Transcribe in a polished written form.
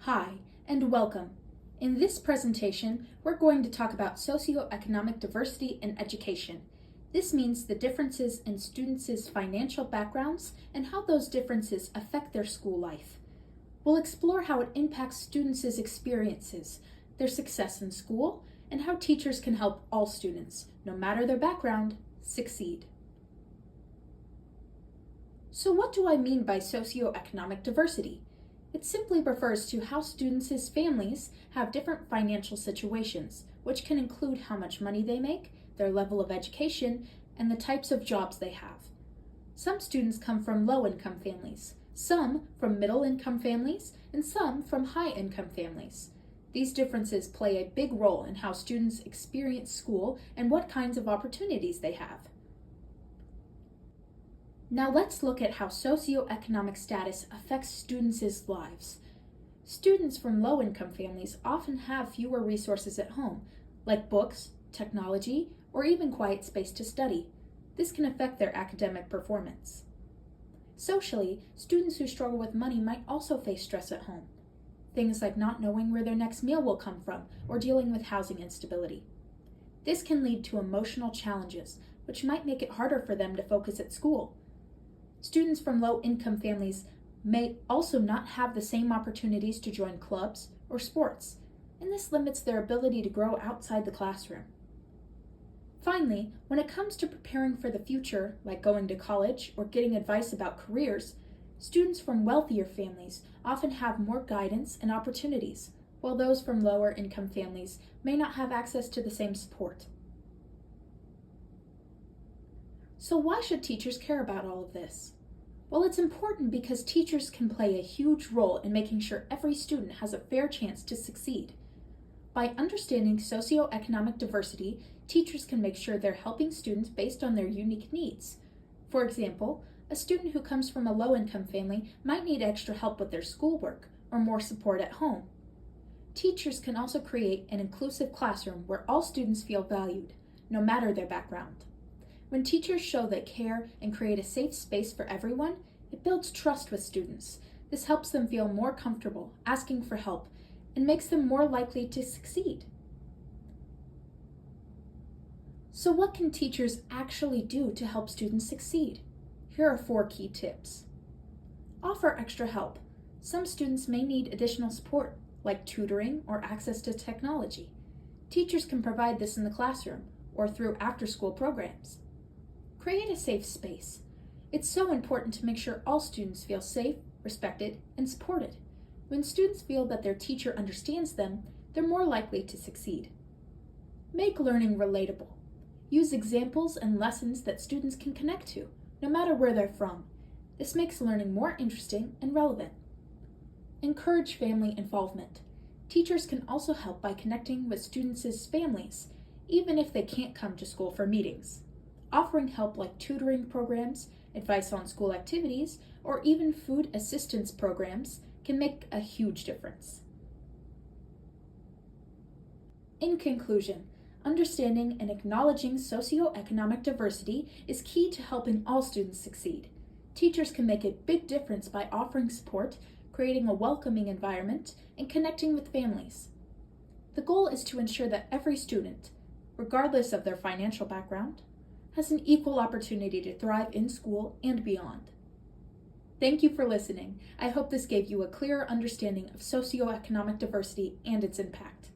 Hi, and welcome. In this presentation, we're going to talk about socioeconomic diversity in education. This means the differences in students' financial backgrounds and how those differences affect their school life. We'll explore how it impacts students' experiences, their success in school, and how teachers can help all students, no matter their background, succeed. So what do I mean by socioeconomic diversity? It simply refers to how students' families have different financial situations, which can include how much money they make, their level of education, and the types of jobs they have. Some students come from low-income families, some from middle-income families, and some from high-income families. These differences play a big role in how students experience school and what kinds of opportunities they have. Now let's look at how socioeconomic status affects students' lives. Students from low-income families often have fewer resources at home, like books, technology, or even quiet space to study. This can affect their academic performance. Socially, students who struggle with money might also face stress at home. Things like not knowing where their next meal will come from or dealing with housing instability. This can lead to emotional challenges, which might make it harder for them to focus at school. Students from low-income families may also not have the same opportunities to join clubs or sports, and this limits their ability to grow outside the classroom. Finally, when it comes to preparing for the future, like going to college or getting advice about careers, students from wealthier families often have more guidance and opportunities, while those from lower-income families may not have access to the same support. So why should teachers care about all of this? Well, it's important because teachers can play a huge role in making sure every student has a fair chance to succeed. By understanding socioeconomic diversity, teachers can make sure they're helping students based on their unique needs. For example, a student who comes from a low-income family might need extra help with their schoolwork or more support at home. Teachers can also create an inclusive classroom where all students feel valued, no matter their background. When teachers show they care and create a safe space for everyone, it builds trust with students. This helps them feel more comfortable asking for help and makes them more likely to succeed. So what can teachers actually do to help students succeed? Here are 4 key tips. Offer extra help. Some students may need additional support, like tutoring or access to technology. Teachers can provide this in the classroom or through after-school programs. Create a safe space. It's so important to make sure all students feel safe, respected, and supported. When students feel that their teacher understands them, they're more likely to succeed. Make learning relatable. Use examples and lessons that students can connect to, no matter where they're from. This makes learning more interesting and relevant. Encourage family involvement. Teachers can also help by connecting with students' families, even if they can't come to school for meetings. Offering help like tutoring programs, advice on school activities, or even food assistance programs can make a huge difference. In conclusion, understanding and acknowledging socioeconomic diversity is key to helping all students succeed. Teachers can make a big difference by offering support, creating a welcoming environment, and connecting with families. The goal is to ensure that every student, regardless of their financial background, has an equal opportunity to thrive in school and beyond. Thank you for listening. I hope this gave you a clearer understanding of socioeconomic diversity and its impact.